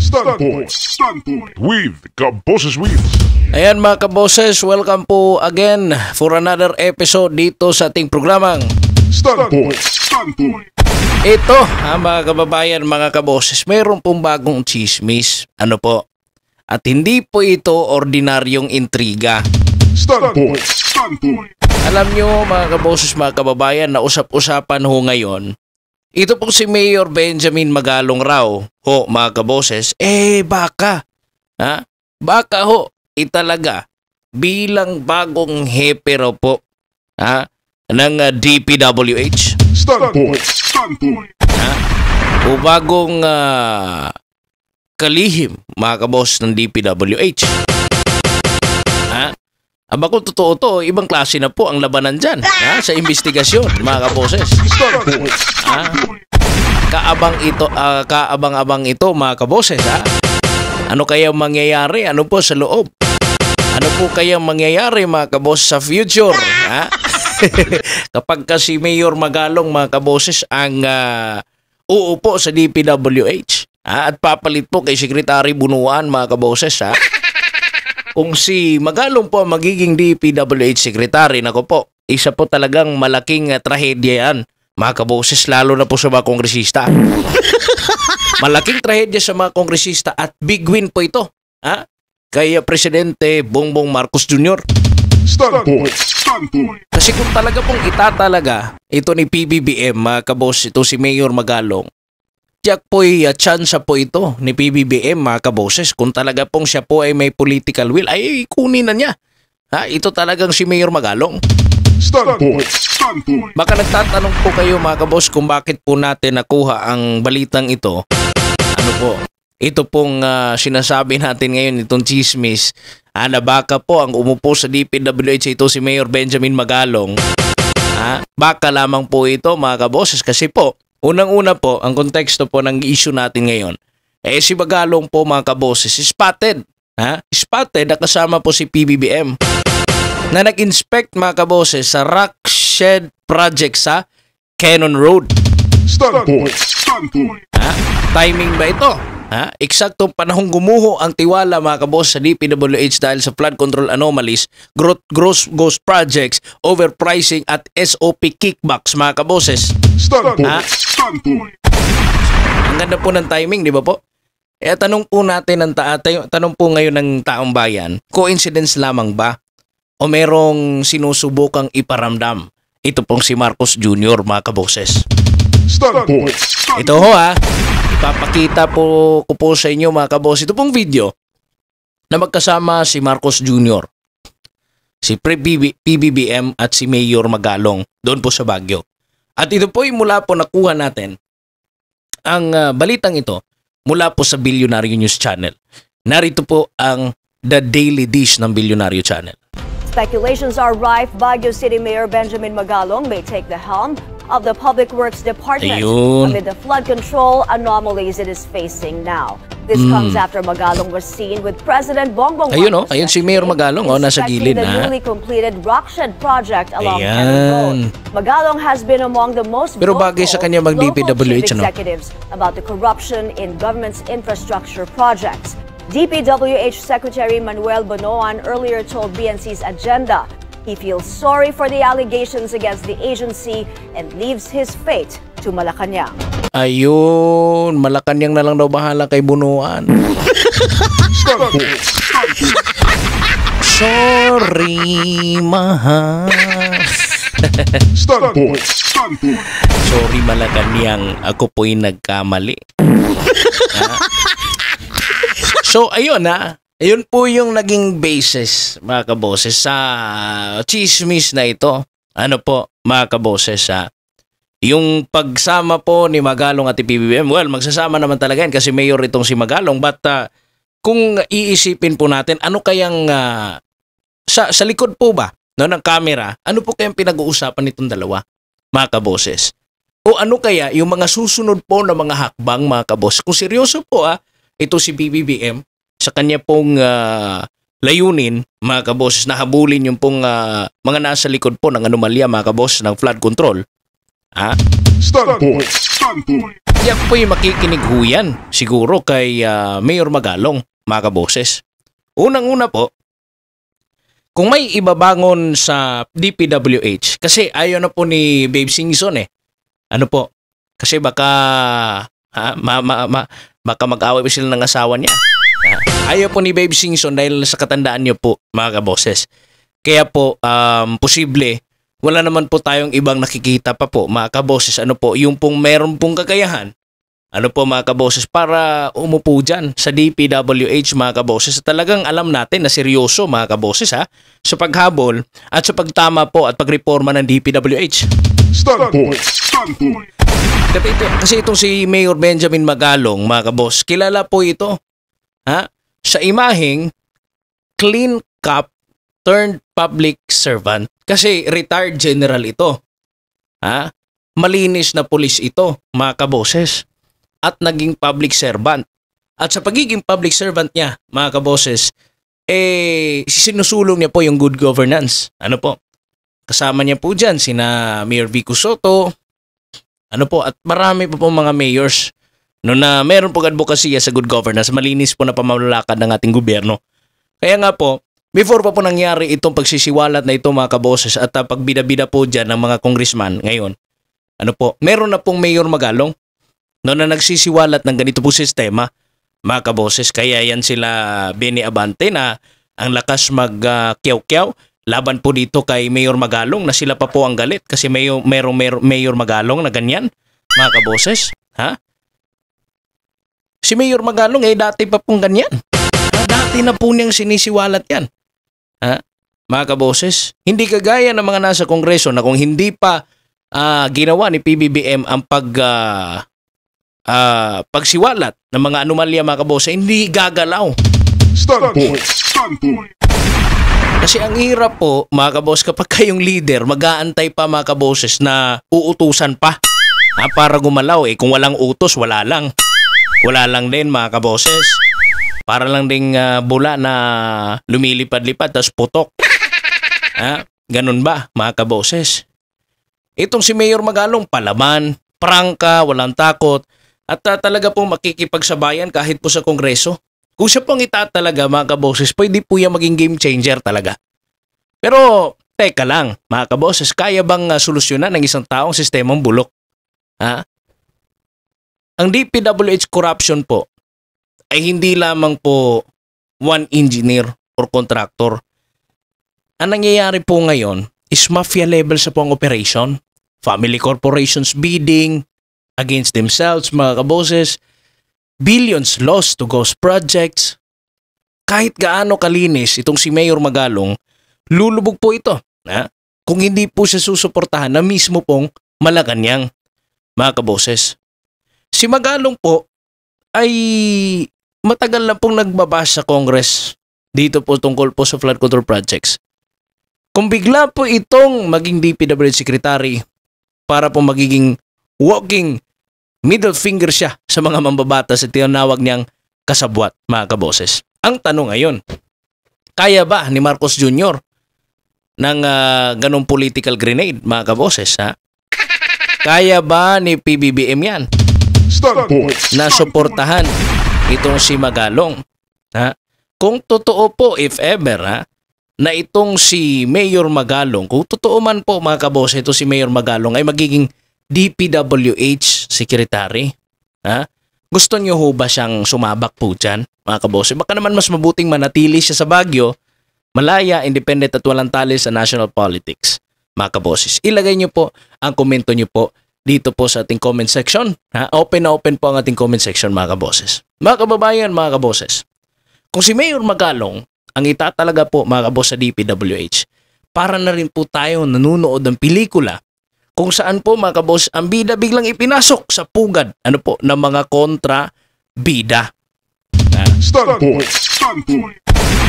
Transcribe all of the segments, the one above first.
Standpoint with Kaboses Wheels. Ayan mga kaboses, welcome po again for another episode dito sa ating programang Standpoint. Ito, mga kababayan, mga kaboses, mayroon pong bagong chismis. Ano po? At hindi po ito ordinaryong intriga. Standpoint. Alam nyo mga kaboses, mga kababayan, na usap-usapan ho ngayon, ito pong si Mayor Benjamin Magalong raw, ho mga kaboses, baka. Ha? Baka ho, italaga bilang bagong hepe raw po ng DPWH. Standpoint. O bagong kalihim mga kaboses ng DPWH. Aba kung totoo to, ibang klase na po ang labanan dyan sa investigasyon mga kaboses. Kaabang-abang ito mga kaboses. Ano kaya mangyayari? Ano po sa loob? Ano po kaya mangyayari mga kaboses sa future? Kapag kasi Mayor Magalong mga kaboses ang uupo sa DPWH at papalit po kay Secretary Bunuan mga kaboses. Kung si Magalong po magiging DPWH Secretary, nako po, isa po talagang malaking trahedya yan, mga kaboses, lalo na po sa mga kongresista. Malaking trahedya sa mga kongresista at big win po ito kay Presidente Bongbong Marcos Jr. Standpoint. Kasi kung talaga pong itatalaga ito ni PBBM, mga kaboses, ito si Mayor Magalong, tiyak po'y tsansa po ito ni PBBM mga kaboses. Kung talaga pong siya po ay may political will, ay kunin na niya. Ito talagang si Mayor Magalong. Standpoint. Baka nagtatanong po kayo mga kabos kung bakit po natin nakuha ang balitang ito. Ano po? Ito pong sinasabi natin ngayon, itong chismis, na baka po ang umupo sa DPWH ito si Mayor Benjamin Magalong. Baka lamang po ito mga kaboses kasi po, unang-una po, ang konteksto po ng issue natin ngayon, si Magalong po mga kaboses, spotted. Spotted na kasama po si PBBM na nag-inspect mga kaboses sa rock shed project sa Cannon Road. Standpoint. Timing ba ito? Eksaktong panahong gumuho ang tiwala mga kaboses sa DPWH dahil sa flood control anomalies, gross ghost projects, overpricing at SOP kickbacks mga kaboses. Standpoint. Ang ganda po ng timing, di ba po? Tanong po natin tanong po ngayon ng taong bayan, coincidence lamang ba o merong sinusubukang iparamdam ito pong si Marcos Jr. mga kaboses? Standpoint. Ito ho ipapakita po ko po sa inyo mga kaboses. Ito pong video na magkasama si Marcos Jr., si PBBM at si Mayor Magalong doon po sa Baguio. At ito po ay mula po nakuha natin ang balitang ito mula po sa Billionaire News Channel. Narito po ang The Daily Dish ng Billionaire Channel. Speculations are rife. Baguio City Mayor Benjamin Magalong may take the helm of the Public Works Department amid the flood control anomalies it is facing now. This comes after Magalong was seen with President Bongbong Marcos. Ayun si Mayor Magalong nasa gilid the newly completed Rockshed project along Cannon Road. Magalong has been among the most pero bagay sa kanya mag-DPWH executives about the corruption in government's infrastructure projects. DPWH Secretary Manuel Bonoan earlier told BNC's Agenda he feels sorry for the allegations against the agency and leaves his fate to Malacanang. Ayun, Malacanang na lang daw bahala kay Bonoan. Sorry, mahal. Standpoint. Sorry, Malacanang, ako po'y nagkamali. So, ayun ayun po yung naging basis, mga kaboses, sa chismis na ito. Ano po, mga kaboses, yung pagsama po ni Magalong at PBBM, well, magsasama naman talaga yan kasi mayor itong si Magalong. But kung iisipin po natin, ano kayang, sa likod po ba ng camera, ano po kayang pinag-uusapan nitong dalawa, mga kaboses? O ano kaya yung mga susunod po na mga hakbang, mga kaboses? Kung seryoso po ito si PBBM sa kanya pong layunin, mga kaboses, na habulin yung pong mga nasa likod po ng anomalya, mga kaboses, ng flood control. Standpoint. Yan po'y makikinig huyan siguro kay Mayor Magalong, mga kaboses. Unang-una po, kung may ibabangon sa DPWH, kasi ayaw na po ni Babe Singson Ano po? Kasi baka baka mag-away pa sila ng asawa niya. Ayaw po ni Babe Singson dahil sa katandaan niyo po, mga kaboses. Kaya po, posible, wala naman po tayong ibang nakikita pa po, mga kaboses. Ano po, yung pong meron pong kakayahan, ano po mga kaboses, para umupo dyan sa DPWH, mga kaboses. Talagang alam natin na seryoso, mga kaboses, sa paghabol at sa pagtama po at pagreforma ng DPWH. Standpoint. Kasi itong si Mayor Benjamin Magalong, mga kabos, kilala po ito sa imaheng clean cop turned public servant. Kasi retired general ito. Malinis na pulis ito, mga kaboses. At naging public servant. At sa pagiging public servant niya, mga kaboses, sinusulong niya po yung good governance. Ano po? Kasama niya po dyan sina Mayor Vico Soto, ano po, at marami pa po mga mayors na meron po advokasya sa good governance, malinis po na pamamalakad ng ating gobyerno. Kaya nga po, before pa po nangyari itong pagsisiwalat na ito, mga kaboses, at pagbida-bida po dyan ng mga congressman ngayon, ano po, meron na pong Mayor Magalong na nagsisiwalat ng ganito po sistema, mga kaboses. Kaya yan sila Benny Abante na ang lakas mag-kyaw-kyaw laban po dito kay Mayor Magalong na sila pa po ang galit kasi Mayor Magalong na ganyan, mga kaboses. Si Mayor Magalong dati pa pong ganyan. Dati na po niyang sinisiwalat yan. Mga kaboses, hindi kagaya ng mga nasa Kongreso na kung hindi pa ginawa ni PBBM ang pagsiwalat ng mga anomalya, mga kaboses, hindi gagalaw. Standpoint. Kasi ang hirap po, mga kaboses, kapag kayong leader, mag-aantay pa, mga kaboses, na uutusan pa para gumalaw. Kung walang utos, wala lang. Wala lang din, mga kaboses. Para lang ding bula na lumilipad-lipad, tapos putok. Ganun ba, mga kaboses? Itong si Mayor Magalong, palaman, prangka, walang takot, at talaga pong makikipagsabayan kahit po sa Kongreso. Kung siya pong itatalaga, mga kaboses, pwede po yan maging game changer talaga. Pero, teka lang, mga kaboses, kaya bang solusyonan ng isang taong sistemang bulok? Ang DPWH corruption po ay hindi lamang po one engineer or contractor. Ang nangyayari po ngayon is mafia level sa pong operation. Family corporations bidding against themselves, mga kaboses. Billions lost to ghost projects. Kahit gaano kalinis itong si Mayor Magalong, lulubog po ito. Kung hindi po siya susuportahan na mismo pong Malacanang, mga kaboses. Si Magalong po ay matagal na pong nagbabasa sa Congress dito po tungkol po sa flood control projects. Kung bigla po itong maging DPWH Secretary para po magiging walking middle finger siya sa mga mambabatas at tinawag niyang kasabwat, mga kaboses. Ang tanong ngayon, kaya ba ni Marcos Jr. ng ganong political grenade, mga kaboses? Kaya ba ni PBBM yan? Standpoint. Na suportahan itong si Magalong? Kung totoo po, if ever, na itong si Mayor Magalong, kung totoo man po, mga kaboses, ito si Mayor Magalong ay magiging DPWH Secretary. Gusto niyo ho ba siyang sumabak po dyan, mga kaboses? Baka naman mas mabuting manatili siya sa Baguio, malaya, independent at walang tali sa national politics, mga kaboses. Ilagay niyo po ang komento niyo po dito po sa ating comment section. Open na open po ang ating comment section, mga kaboses. Mga kababayan, mga kaboses, kung si Mayor Magalong ang itatalaga po, mga kabos, sa DPWH, para na rin po tayo nanunood ng pelikula kung saan po, mga kabos, ang bida biglang ipinasok sa pugad ng mga kontra-bida. Standpoint.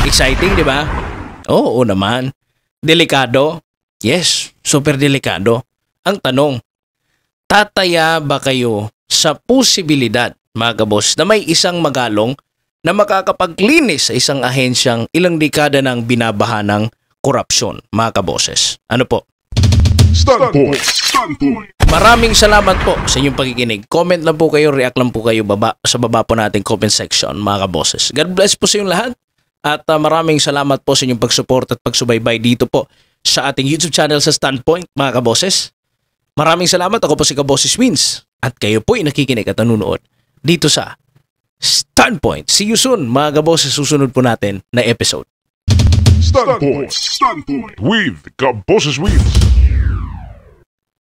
Exciting, di ba? Oo naman. Delikado? Yes, super delikado. Ang tanong, tataya ba kayo sa posibilidad, mga kabos, na may isang Magalong na makakapaglinis sa isang ahensyang ilang dekada ng binabaha ng korupsyon, mga kaboses? Ano po? Standpoint. Maraming salamat po sa inyong pakikinig. Comment lang po kayo, react lang po kayo sa baba po nating comment section, mga kaboses. God bless po sa inyong lahat. At maraming salamat po sa inyong pagsupport at pagsubaybay dito po sa ating YouTube channel sa Standpoint, mga kaboses. Maraming salamat. Ako po si Kaboses Wins. At kayo po ay nakikinig at nanonood dito sa Standpoint. See you soon, mga kaboses, susunod po natin na episode. Standpoint with Kaboses Wins.